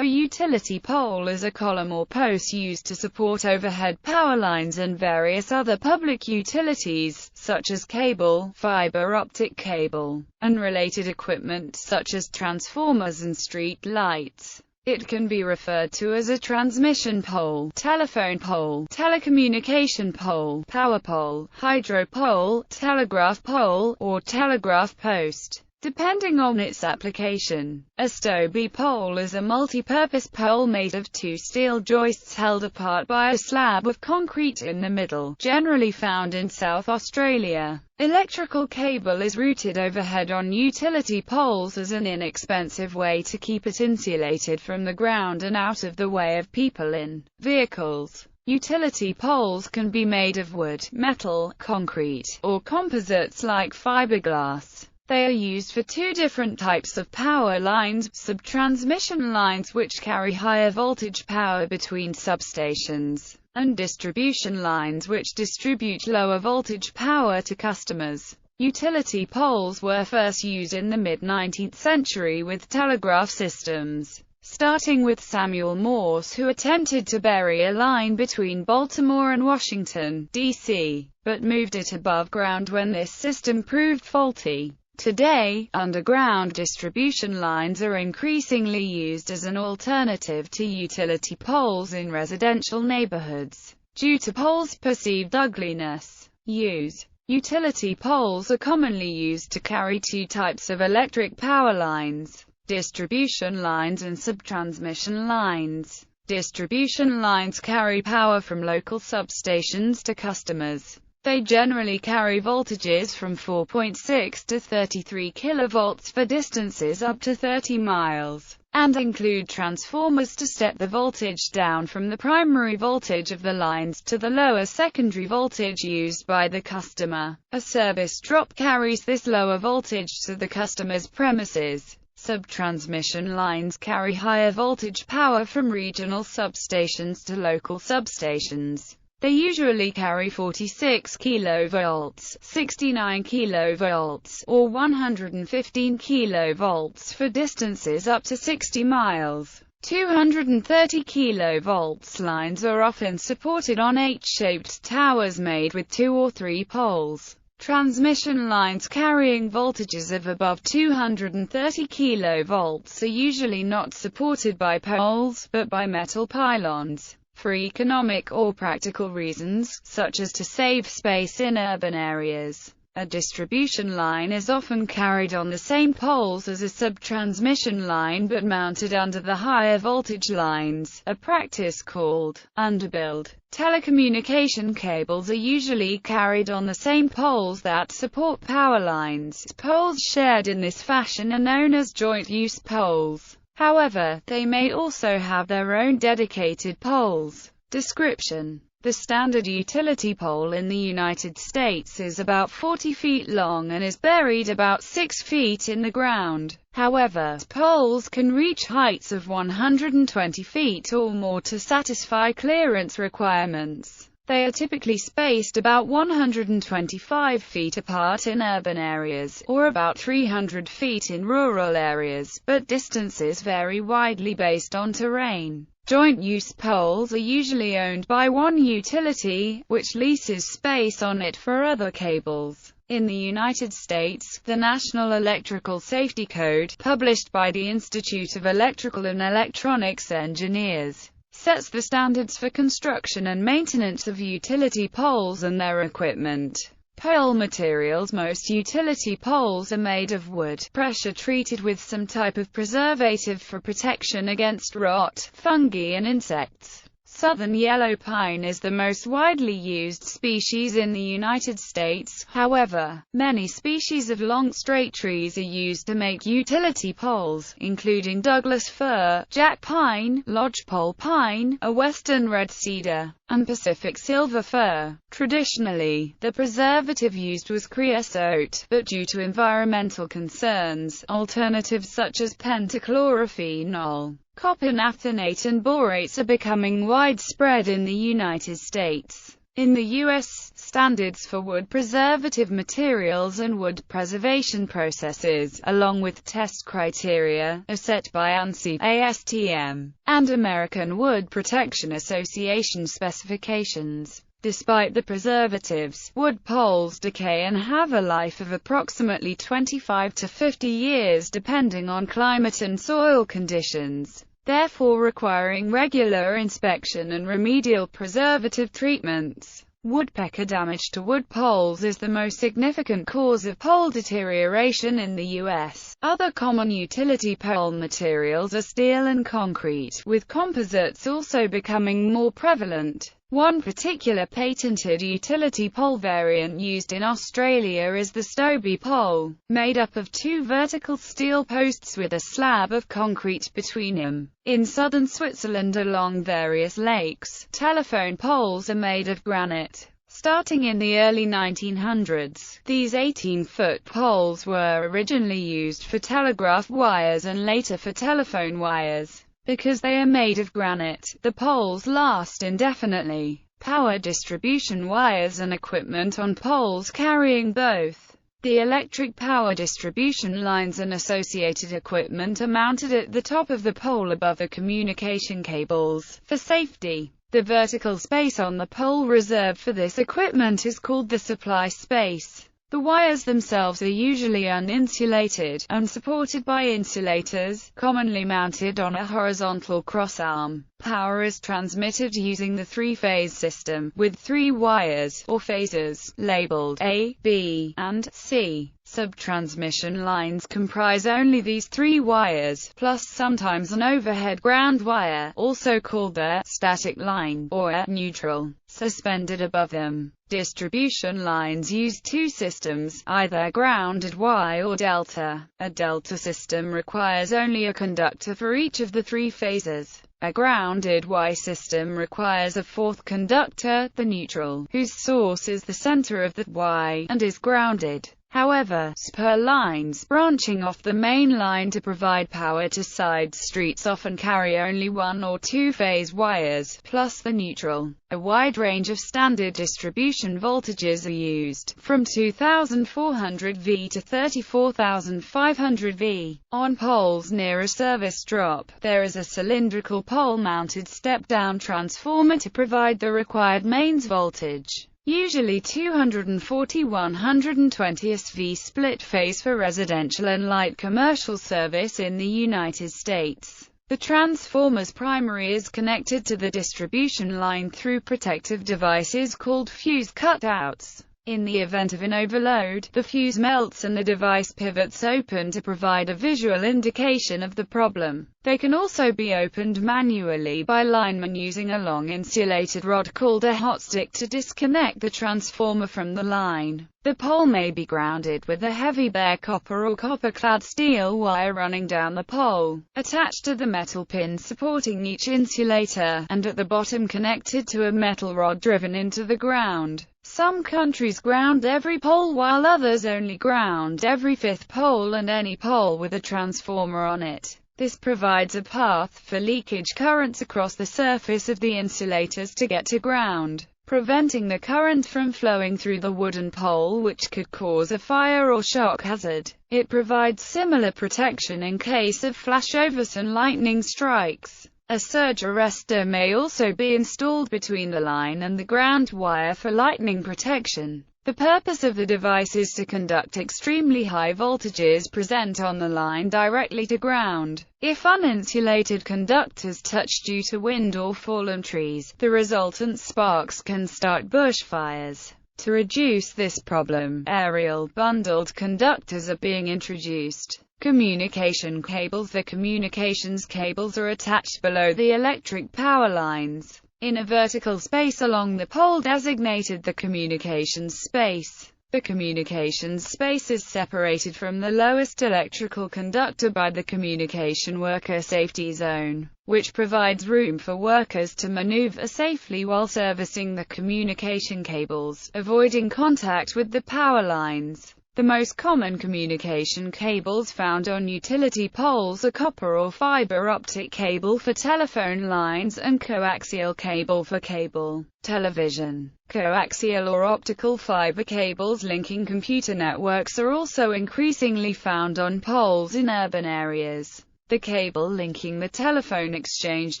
A utility pole is a column or post used to support overhead power lines and various other public utilities, such as cable, fiber optic cable, and related equipment such as transformers and street lights. It can be referred to as a transmission pole, telephone pole, telecommunication pole, power pole, hydro pole, telegraph pole, or telegraph post, depending on its application. A Stobie pole is a multi-purpose pole made of two steel joists held apart by a slab of concrete in the middle, generally found in South Australia. Electrical cable is routed overhead on utility poles as an inexpensive way to keep it insulated from the ground and out of the way of people in vehicles. Utility poles can be made of wood, metal, concrete, or composites like fiberglass. They are used for two different types of power lines: sub-transmission lines which carry higher voltage power between substations, and distribution lines which distribute lower voltage power to customers. Utility poles were first used in the mid-19th century with telegraph systems, starting with Samuel Morse, who attempted to bury a line between Baltimore and Washington, D.C., but moved it above ground when this system proved faulty. Today, underground distribution lines are increasingly used as an alternative to utility poles in residential neighborhoods, due to poles' perceived ugliness. Utility poles are commonly used to carry two types of electric power lines: distribution lines and subtransmission lines. Distribution lines carry power from local substations to customers. They generally carry voltages from 4.6 to 33 kV for distances up to 30 miles, and include transformers to step the voltage down from the primary voltage of the lines to the lower secondary voltage used by the customer. A service drop carries this lower voltage to the customer's premises. Subtransmission lines carry higher voltage power from regional substations to local substations. They usually carry 46 kV, 69 kV, or 115 kV for distances up to 60 miles. 230 kV lines are often supported on H-shaped towers made with 2 or 3 poles. Transmission lines carrying voltages of above 230 kV are usually not supported by poles, but by metal pylons. For economic or practical reasons, such as to save space in urban areas, a distribution line is often carried on the same poles as a sub-transmission line but mounted under the higher voltage lines, a practice called underbuild. Telecommunication cables are usually carried on the same poles that support power lines. Poles shared in this fashion are known as joint-use poles. However, they may also have their own dedicated poles. Description: the standard utility pole in the United States is about 40 feet long and is buried about 6 feet in the ground. However, poles can reach heights of 120 feet or more to satisfy clearance requirements. They are typically spaced about 125 feet apart in urban areas, or about 300 feet in rural areas, but distances vary widely based on terrain. Joint-use poles are usually owned by one utility, which leases space on it for other cables. In the United States, the National Electrical Safety Code, published by the Institute of Electrical and Electronics Engineers, sets the standards for construction and maintenance of utility poles and their equipment. Pole materials: most utility poles are made of wood, pressure-treated with some type of preservative for protection against rot, fungi and insects. Southern yellow pine is the most widely used species in the United States. However, many species of long straight trees are used to make utility poles, including Douglas fir, jack pine, lodgepole pine, a western red cedar, and Pacific silver fir. Traditionally, the preservative used was creosote, but due to environmental concerns, alternatives such as pentachlorophenol, copper naphthenate and borates are becoming widespread in the United States. In the U.S., standards for wood preservative materials and wood preservation processes, along with test criteria, are set by ANSI, ASTM, and American Wood Protection Association specifications. Despite the preservatives, wood poles decay and have a life of approximately 25 to 50 years depending on climate and soil conditions, therefore requiring regular inspection and remedial preservative treatments. Woodpecker damage to wood poles is the most significant cause of pole deterioration in the U.S. Other common utility pole materials are steel and concrete, with composites also becoming more prevalent. One particular patented utility pole variant used in Australia is the Stobie pole, made up of two vertical steel posts with a slab of concrete between them. In southern Switzerland along various lakes, telephone poles are made of granite. Starting in the early 1900s, these 18-foot poles were originally used for telegraph wires and later for telephone wires. Because they are made of granite, the poles last indefinitely. Power distribution wires and equipment on poles carrying both the electric power distribution lines and associated equipment are mounted at the top of the pole above the communication cables. For safety, the vertical space on the pole reserved for this equipment is called the supply space. The wires themselves are usually uninsulated, and supported by insulators, commonly mounted on a horizontal crossarm. Power is transmitted using the three-phase system, with 3 wires, or phases, labeled A, B, and C. Sub-transmission lines comprise only these 3 wires, plus sometimes an overhead ground wire, also called the static line, or a neutral, suspended above them. Distribution lines use 2 systems, either grounded Y or delta. A delta system requires only a conductor for each of the 3 phases. A grounded Y system requires a 4th conductor, the neutral, whose source is the center of the Y, and is grounded. However, spur lines branching off the main line to provide power to side streets often carry only 1 or 2-phase wires, plus the neutral. A wide range of standard distribution voltages are used, from 2400 V to 34500 V. On poles near a service drop, there is a cylindrical pole-mounted step-down transformer to provide the required mains voltage. Usually 240/120 SV split phase for residential and light commercial service in the United States. The transformer's primary is connected to the distribution line through protective devices called fuse cutouts. In the event of an overload, the fuse melts and the device pivots open to provide a visual indication of the problem. They can also be opened manually by linemen using a long insulated rod called a hot stick to disconnect the transformer from the line. The pole may be grounded with a heavy bare copper or copper-clad steel wire running down the pole, attached to the metal pins supporting each insulator, and at the bottom connected to a metal rod driven into the ground. Some countries ground every pole while others only ground every 5th pole and any pole with a transformer on it. This provides a path for leakage currents across the surface of the insulators to get to ground, preventing the current from flowing through the wooden pole, which could cause a fire or shock hazard. It provides similar protection in case of flashovers and lightning strikes. A surge arrestor may also be installed between the line and the ground wire for lightning protection. The purpose of the device is to conduct extremely high voltages present on the line directly to ground. If uninsulated conductors touch due to wind or fallen trees, the resultant sparks can start bushfires. To reduce this problem, aerial bundled conductors are being introduced. Communication cables. The communications cables are attached below the electric power lines, in a vertical space along the pole designated the communications space. The communications space is separated from the lowest electrical conductor by the communication worker safety zone, which provides room for workers to maneuver safely while servicing the communication cables, avoiding contact with the power lines. The most common communication cables found on utility poles are copper or fiber optic cable for telephone lines and coaxial cable for cable television. Coaxial or optical fiber cables linking computer networks are also increasingly found on poles in urban areas. The cable linking the telephone exchange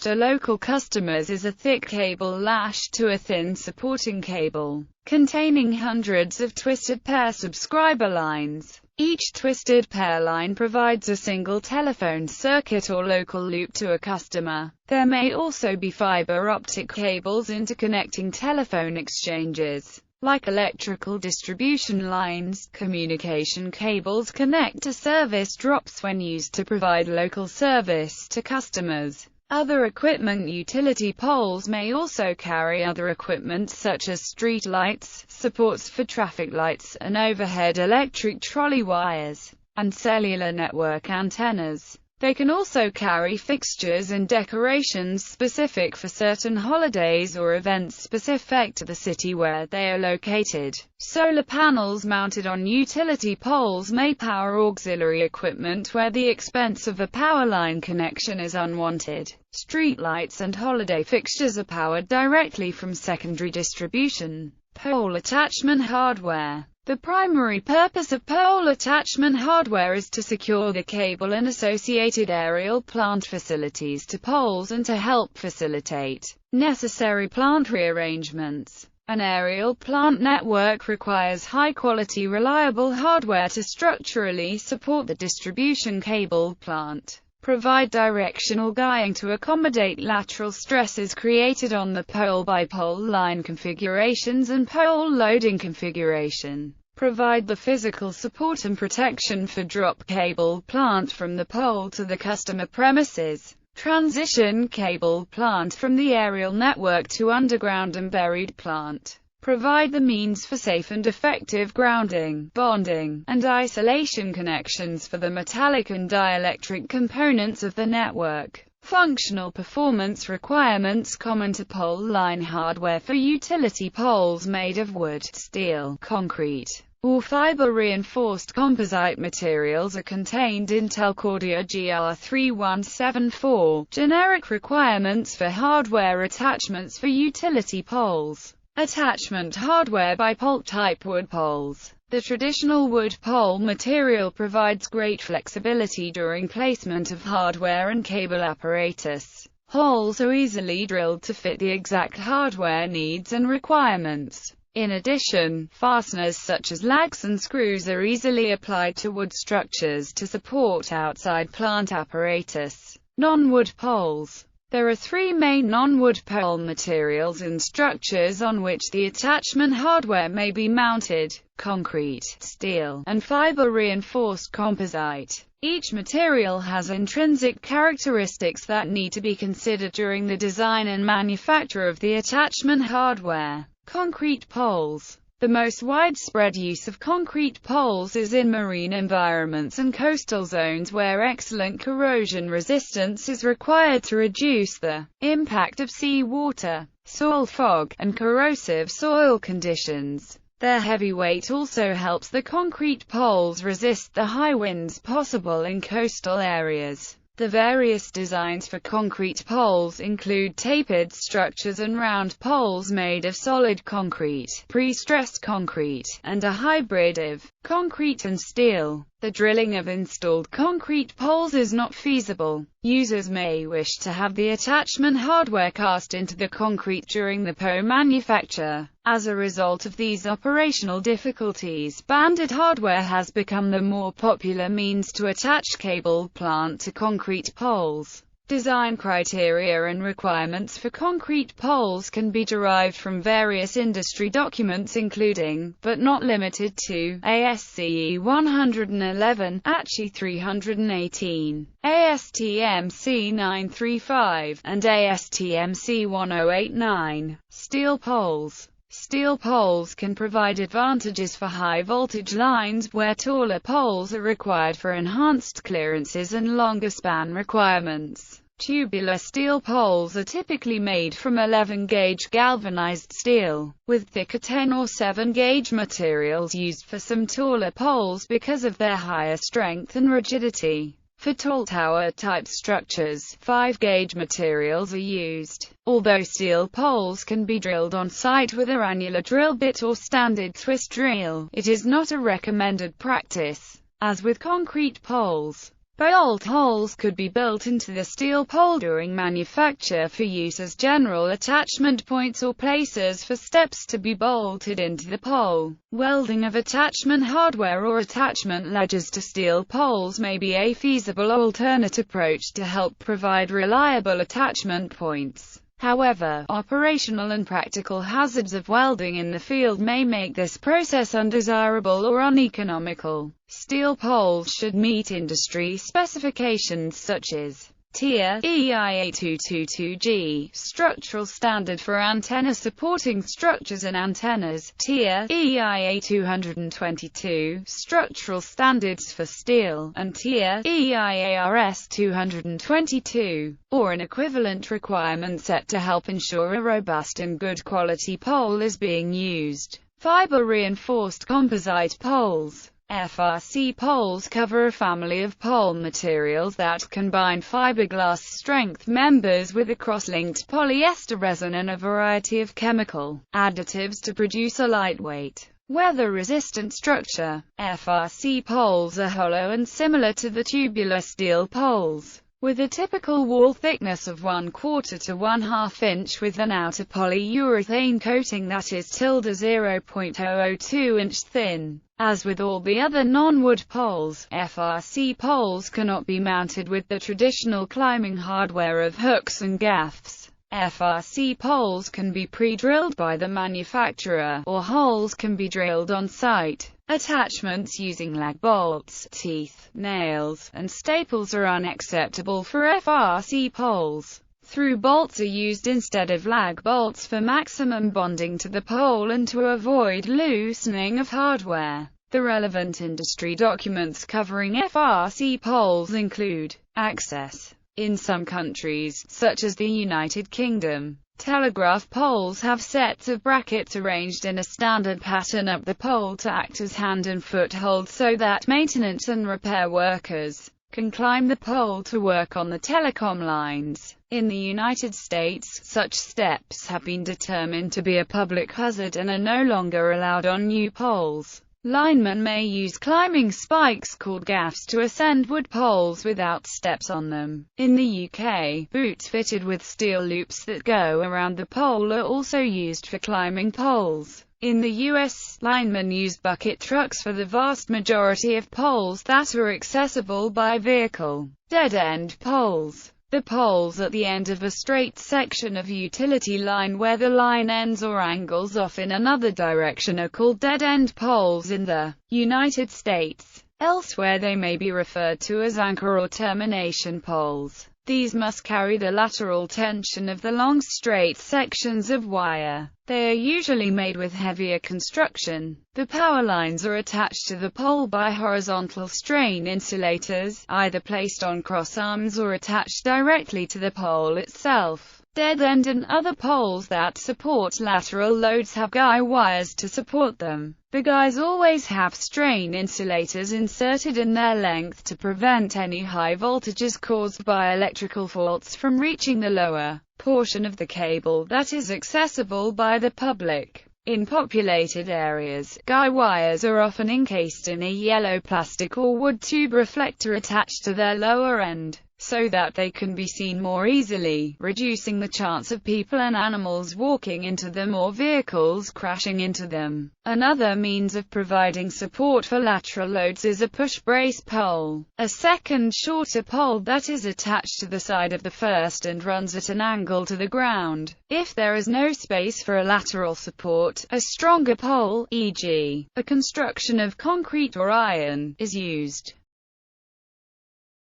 to local customers is a thick cable lashed to a thin supporting cable, containing hundreds of twisted pair subscriber lines. Each twisted pair line provides a single telephone circuit or local loop to a customer. There may also be fiber optic cables interconnecting telephone exchanges. Like electrical distribution lines, communication cables connect to service drops when used to provide local service to customers. Other equipment utility poles may also carry other equipment such as street lights, supports for traffic lights, and overhead electric trolley wires, and cellular network antennas. They can also carry fixtures and decorations specific for certain holidays or events specific to the city where they are located. Solar panels mounted on utility poles may power auxiliary equipment where the expense of a power line connection is unwanted. Streetlights and holiday fixtures are powered directly from secondary distribution. Pole attachment hardware. The primary purpose of pole attachment hardware is to secure the cable and associated aerial plant facilities to poles and to help facilitate necessary plant rearrangements. An aerial plant network requires high-quality, reliable hardware to structurally support the distribution cable plant. Provide directional guiding to accommodate lateral stresses created on the pole by pole line configurations and pole loading configuration. Provide the physical support and protection for drop cable plant from the pole to the customer premises. Transition cable plant from the aerial network to underground and buried plant. Provide the means for safe and effective grounding, bonding, and isolation connections for the metallic and dielectric components of the network. Functional performance requirements common to pole line hardware for utility poles made of wood, steel, concrete, or fiber-reinforced composite materials are contained in Telcordia GR3174. Generic requirements for hardware attachments for utility poles. Attachment hardware by pole-type wood poles. The traditional wood pole material provides great flexibility during placement of hardware and cable apparatus. Holes are easily drilled to fit the exact hardware needs and requirements. In addition, fasteners such as lags and screws are easily applied to wood structures to support outside plant apparatus. Non-wood poles. There are three main non-wood pole materials and structures on which the attachment hardware may be mounted: concrete, steel, and fiber-reinforced composite. Each material has intrinsic characteristics that need to be considered during the design and manufacture of the attachment hardware. Concrete poles. The most widespread use of concrete poles is in marine environments and coastal zones where excellent corrosion resistance is required to reduce the impact of seawater, soil fog, and corrosive soil conditions. Their heavy weight also helps the concrete poles resist the high winds possible in coastal areas. The various designs for concrete poles include tapered structures and round poles made of solid concrete, pre-stressed concrete, and a hybrid of concrete and steel. The drilling of installed concrete poles is not feasible. Users may wish to have the attachment hardware cast into the concrete during the pole manufacture. As a result of these operational difficulties, banded hardware has become the more popular means to attach cable plant to concrete poles. Design criteria and requirements for concrete poles can be derived from various industry documents including, but not limited to, ASCE 111, ACHI 318, ASTM-C 935, and ASTM-C 1089. Steel poles. Steel poles can provide advantages for high-voltage lines, where taller poles are required for enhanced clearances and longer span requirements. Tubular steel poles are typically made from 11-gauge galvanized steel, with thicker 10 or 7-gauge materials used for some taller poles because of their higher strength and rigidity. For tall tower-type structures, 5-gauge materials are used. Although steel poles can be drilled on site with a annular drill bit or standard twist drill, it is not a recommended practice. As with concrete poles, bolt holes could be built into the steel pole during manufacture for use as general attachment points or places for steps to be bolted into the pole. Welding of attachment hardware or attachment ledges to steel poles may be a feasible alternate approach to help provide reliable attachment points. However, operational and practical hazards of welding in the field may make this process undesirable or uneconomical. Steel poles should meet industry specifications such as TIA EIA 222G, structural standard for antenna supporting structures and antennas, TIA EIA 222, structural standards for steel, and TIA EIA-RS 222, or an equivalent requirement set to help ensure a robust and good quality pole is being used. Fiber-reinforced composite poles. FRC poles cover a family of pole materials that combine fiberglass strength members with a cross-linked polyester resin and a variety of chemical additives to produce a lightweight, weather-resistant structure. FRC poles are hollow and similar to the tubular steel poles, with a typical wall thickness of 1/4 to 1/2 inch with an outer polyurethane coating that is 0.002 inch thin. As with all the other non-wood poles, FRC poles cannot be mounted with the traditional climbing hardware of hooks and gaffs. FRC poles can be pre-drilled by the manufacturer, or holes can be drilled on site. Attachments using lag bolts, teeth, nails, and staples are unacceptable for FRC poles. Through bolts are used instead of lag bolts for maximum bonding to the pole and to avoid loosening of hardware. The relevant industry documents covering FRC poles include access. In some countries, such as the United Kingdom, telegraph poles have sets of brackets arranged in a standard pattern up the pole to act as hand and foothold so that maintenance and repair workers can climb the pole to work on the telecom lines. In the United States, such steps have been determined to be a public hazard and are no longer allowed on new poles. Linemen may use climbing spikes called gaffs to ascend wood poles without steps on them. In the UK, boots fitted with steel loops that go around the pole are also used for climbing poles. In the US, linemen use bucket trucks for the vast majority of poles that are accessible by vehicle. Dead-end poles. The poles at the end of a straight section of utility line where the line ends or angles off in another direction are called dead-end poles in the United States. Elsewhere they may be referred to as anchor or termination poles. These must carry the lateral tension of the long straight sections of wire. They are usually made with heavier construction. The power lines are attached to the pole by horizontal strain insulators, either placed on crossarms or attached directly to the pole itself. Dead-end and other poles that support lateral loads have guy wires to support them. The guys always have strain insulators inserted in their length to prevent any high voltages caused by electrical faults from reaching the lower portion of the cable that is accessible by the public. In populated areas, guy wires are often encased in a yellow plastic or wood tube reflector attached to their lower end, so that they can be seen more easily, reducing the chance of people and animals walking into them or vehicles crashing into them. Another means of providing support for lateral loads is a push brace pole, a second shorter pole that is attached to the side of the first and runs at an angle to the ground. If there is no space for a lateral support, a stronger pole, e.g., a construction of concrete or iron, is used.